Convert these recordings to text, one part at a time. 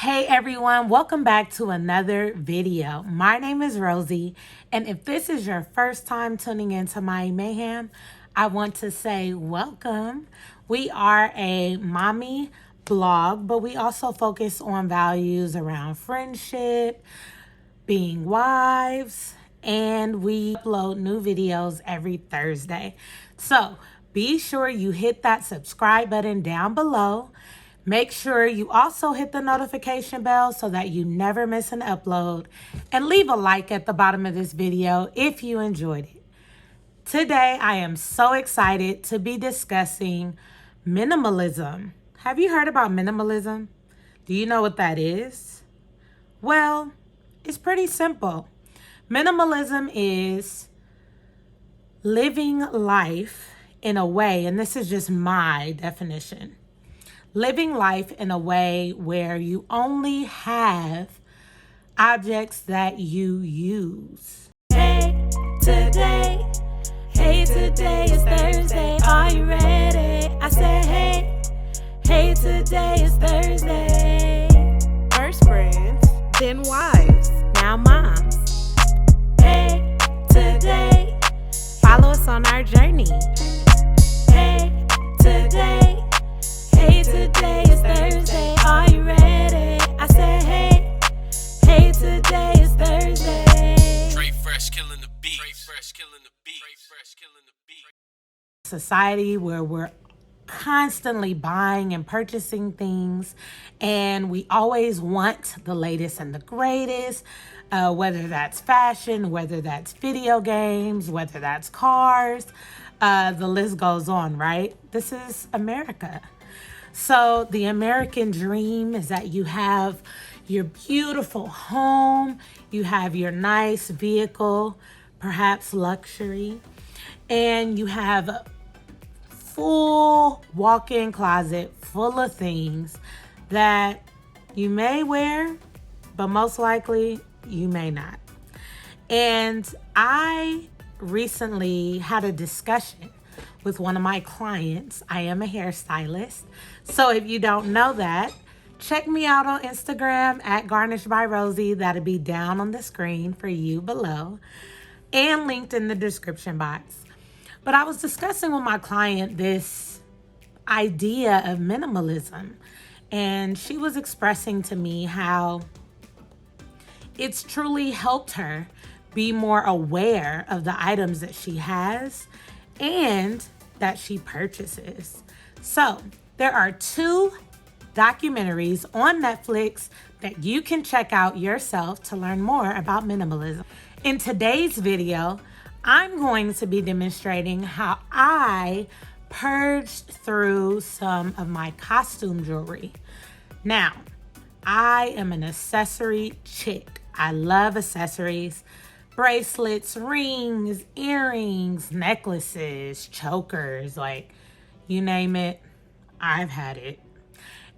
Hey everyone, welcome back to another video. My name is Rosie, and if this is your first time tuning into my Mayhem, I want to say welcome. We are a mommy blog, but we also focus on values around friendship, being wives, and we upload new videos every Thursday. So be sure you hit that subscribe button down below. Make sure you also hit the notification bell so that you never miss an upload, and leave a like at the bottom of this video if you enjoyed it. Today, I am so excited to be discussing minimalism. Have you heard about minimalism? Do you know what that is? Well, it's pretty simple. Minimalism is living life in a way, and this is just my definition, living life in a way where you only have objects that you use. Hey, today is Thursday. Are you ready? I said, hey, today is Thursday. First friends, then wives, Now moms. Hey, today. follow us on our journey. Hey, today. Hey, today is Thursday. Are you ready? I said, hey, today is Thursday. Trey Fresh killing the beat. Society where we're constantly buying and purchasing things, and we always want the latest and the greatest, whether that's fashion, whether that's video games, whether that's cars, the list goes on, right? This is America. So the American dream is that you have your beautiful home, you have your nice vehicle, perhaps luxury, and you have a full walk-in closet full of things that you may wear, but most likely you may not. And I recently had a discussion with one of my clients. I am a hairstylist. So if you don't know that, check me out on Instagram at Garnish by Rosie. That'll be down on the screen for you below and linked in the description box. But I was discussing with my client this idea of minimalism, and she was expressing to me how it's truly helped her be more aware of the items that she has and that she purchases. So there are 2 documentaries on Netflix that you can check out yourself to learn more about minimalism. In today's video, I'm going to be demonstrating how I purged through some of my costume jewelry. Now, I am an accessory chick. I love accessories. Bracelets, rings, earrings, necklaces, chokers, like you name it, I've had it.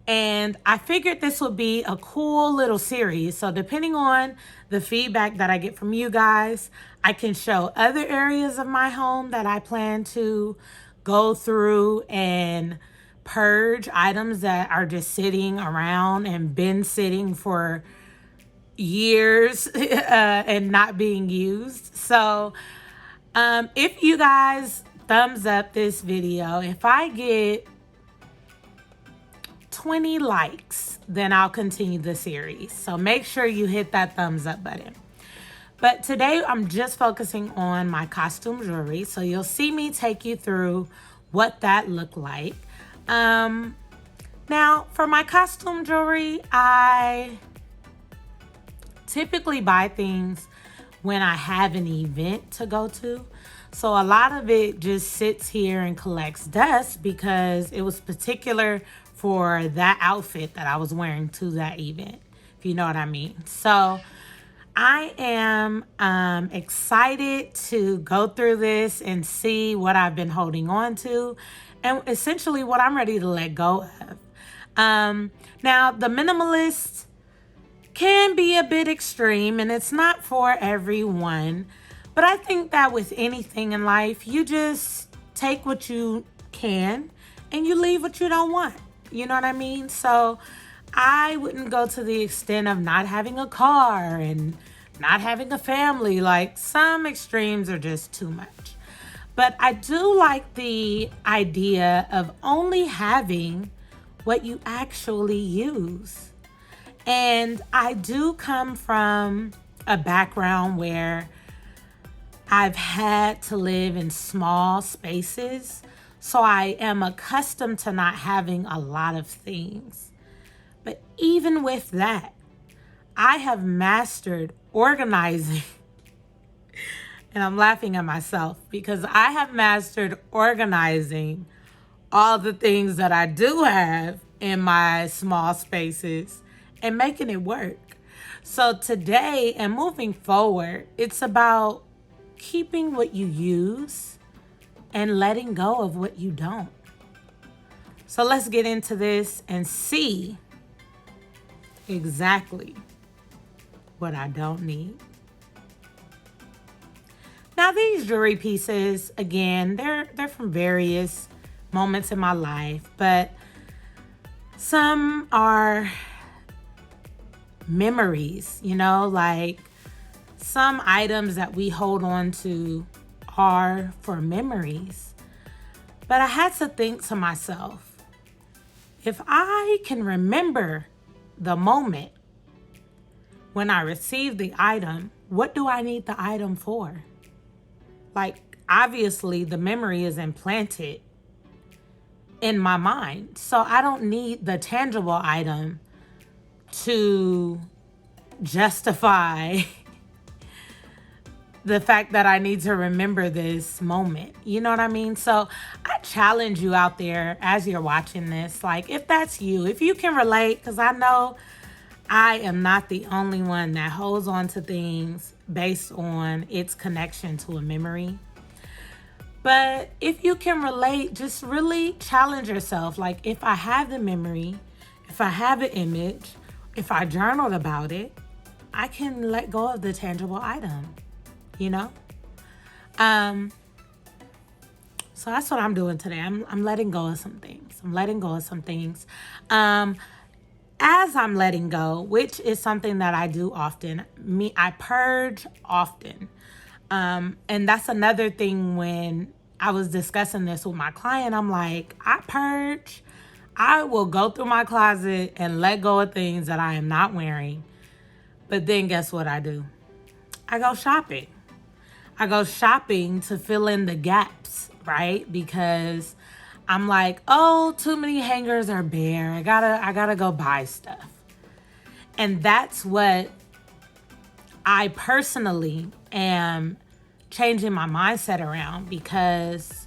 And I figured this would be a cool little series. So depending on the feedback that I get from you guys, I can show other areas of my home that I plan to go through and purge items that are just sitting around and been sitting for years and not being used. So if you guys thumbs up this video, if I get 20 likes, then I'll continue the series. So make sure you hit that thumbs up button. But today I'm just focusing on my costume jewelry. So you'll see me take you through what that looked like. Now for my costume jewelry, I typically buy things when I have an event to go to. So a lot of it just sits here and collects dust because it was particular for that outfit that I was wearing to that event, if you know what I mean. So I am excited to go through this and see what I've been holding on to and essentially what I'm ready to let go of. Now, the minimalist can be a bit extreme and it's not for everyone, but I think that with anything in life, you just take what you can and you leave what you don't want. You know what I mean? So I wouldn't go to the extent of not having a car and not having a family. Like, some extremes are just too much. But I do like the idea of only having what you actually use. And I do come from a background where I've had to live in small spaces. So I am accustomed to not having a lot of things. But even with that, I have mastered organizing. And I'm laughing at myself because I have mastered organizing all the things that I do have in my small spaces and making it work. So today and moving forward, it's about keeping what you use and letting go of what you don't. So let's get into this and see exactly what I don't need. Now, these jewelry pieces, again, they're from various moments in my life, but some are memories, like some items that we hold on to are for memories. But I had to think to myself, if I can remember the moment when I received the item, what do I need the item for? Like, obviously, the memory is implanted in my mind. So I don't need the tangible item to justify the fact that I need to remember this moment. You know what I mean? So I challenge you out there as you're watching this, like, if that's you, if you can relate, because I know I am not the only one that holds on to things based on its connection to a memory. But if you can relate, just really challenge yourself. Like, if I have the memory, if I have an image, if I journaled about it, I can let go of the tangible item, So that's what I'm doing today. I'm letting go of some things. As I'm letting go, which is something that I do often, I purge often. And that's another thing. When I was discussing this with my client, I'm like, I purge. I will go through my closet and let go of things that I am not wearing. But then guess what I do? I go shopping. I go shopping to fill in the gaps, right? Because I'm like, oh, too many hangers are bare. I gotta go buy stuff. And that's what I personally am changing my mindset around, because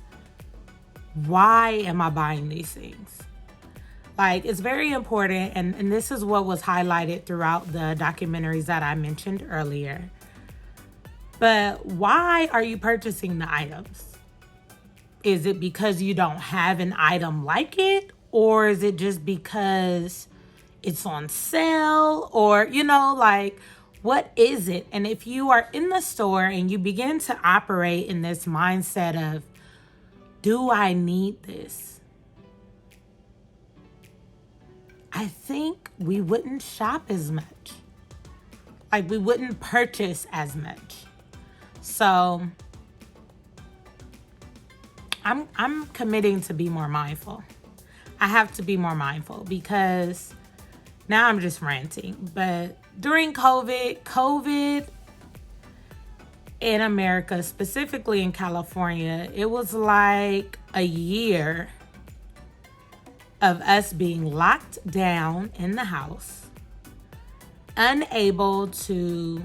why am I buying these things? Like, it's very important, and this is what was highlighted throughout the documentaries that I mentioned earlier. But why are you purchasing the items? Is it because you don't have an item like it? Or is it just because it's on sale? Or, what is it? And if you are in the store and you begin to operate in this mindset of, do I need this? I think we wouldn't shop as much. Like, we wouldn't purchase as much. So I'm committing to be more mindful. I have to be more mindful, because now I'm just ranting. But during COVID in America, specifically in California, it was like a year of us being locked down in the house, unable to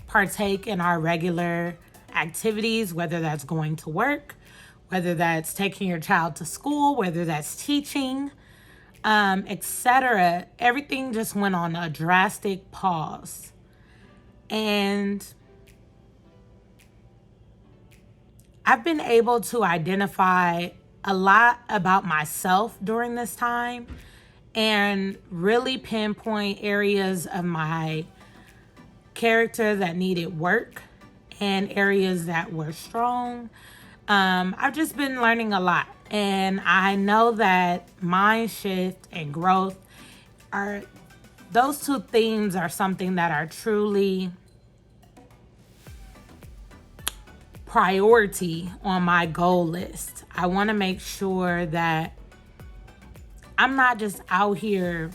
partake in our regular activities, whether that's going to work, whether that's taking your child to school, whether that's teaching, etc. Everything just went on a drastic pause. And I've been able to identify a lot about myself during this time and really pinpoint areas of my character that needed work and areas that were strong. I've just been learning a lot, and I know that mind shift and growth those two themes are something that are truly priority on my goal list. I want to make sure that I'm not just out here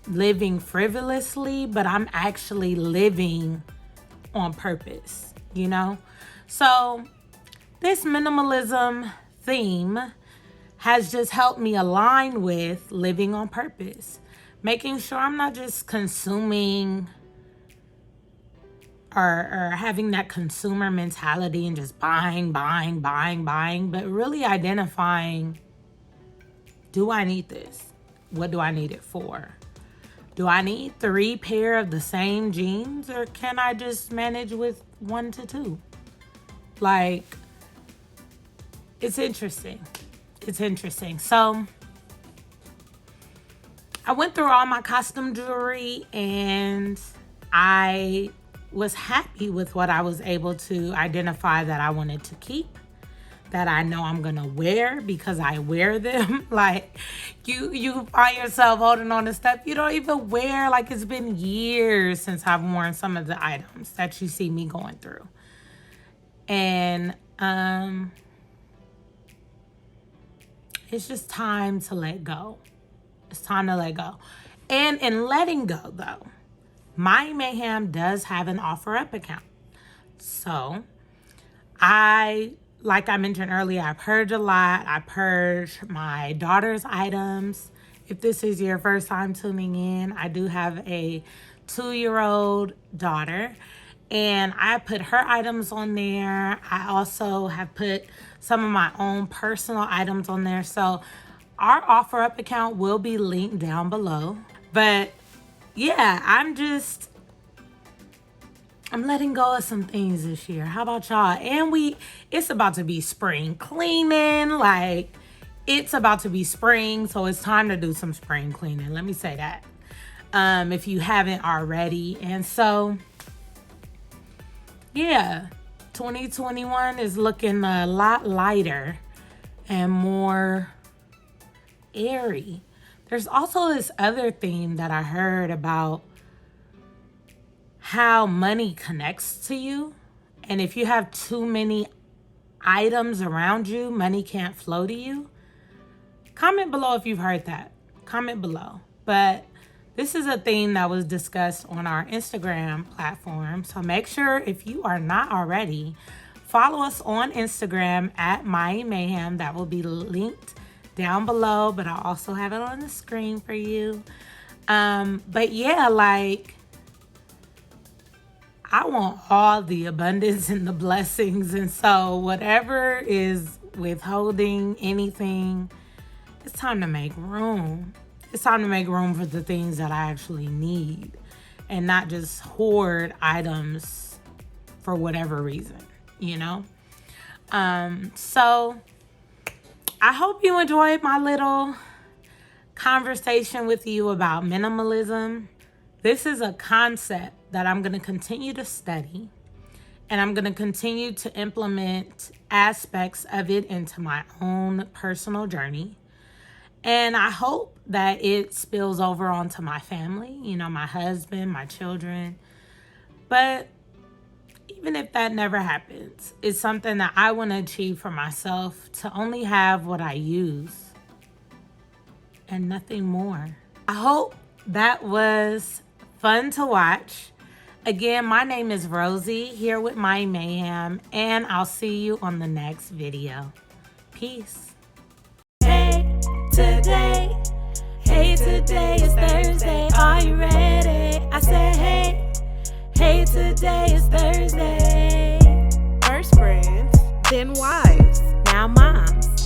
living frivolously, but I'm actually living on purpose, you know? So this minimalism theme has just helped me align with living on purpose, making sure I'm not just consuming or having that consumer mentality and just buying, but really identifying, do I need this? What do I need it for? Do I need 3 pair of the same jeans, or can I just manage with 1 to 2? Like, it's interesting. It's interesting. So I went through all my costume jewelry and I was happy with what I was able to identify that I wanted to keep, that I know I'm gonna wear because I wear them. Like, you find yourself holding on to stuff you don't even wear. Like, it's been years since I've worn some of the items that you see me going through. And it's just time to let go. It's time to let go. And in letting go, though, Mayhem does have an OfferUp account. So like I mentioned earlier, I purge a lot. I purge my daughter's items. If this is your first time tuning in, I do have a 2-year-old daughter, and I put her items on there. I also have put some of my own personal items on there. So our OfferUp account will be linked down below. But yeah, I'm letting go of some things this year. How about y'all? And it's about to be spring cleaning. Like, it's about to be spring, so it's time to do some spring cleaning. Let me say that. If you haven't already. And so, yeah, 2021 is looking a lot lighter and more airy. There's also this other theme that I heard about how money connects to you. And if you have too many items around you, money can't flow to you. Comment below if you've heard that. Comment below. But this is a theme that was discussed on our Instagram platform. So make sure, if you are not already, follow us on Instagram at Mayi Mayhem. That will be linked down below, but I'll also have it on the screen for you. But yeah, like, I want all the abundance and the blessings. And so whatever is withholding anything, it's time to make room. It's time to make room for the things that I actually need and not just hoard items for whatever reason, you know? So I hope you enjoyed my little conversation with you about minimalism. This is a concept that I'm going to continue to study, and I'm going to continue to implement aspects of it into my own personal journey. And I hope that it spills over onto my family, you know, my husband, my children. But even if that never happens, it's something that I want to achieve for myself, to only have what I use and nothing more. I hope that was fun to watch. Again, my name is Rosie, here with Mayi Mayhem, and I'll see you on the next video. Peace. Hey, today is Thursday. Are you ready? I said, hey, today is Thursday. First friends, then wives, now moms.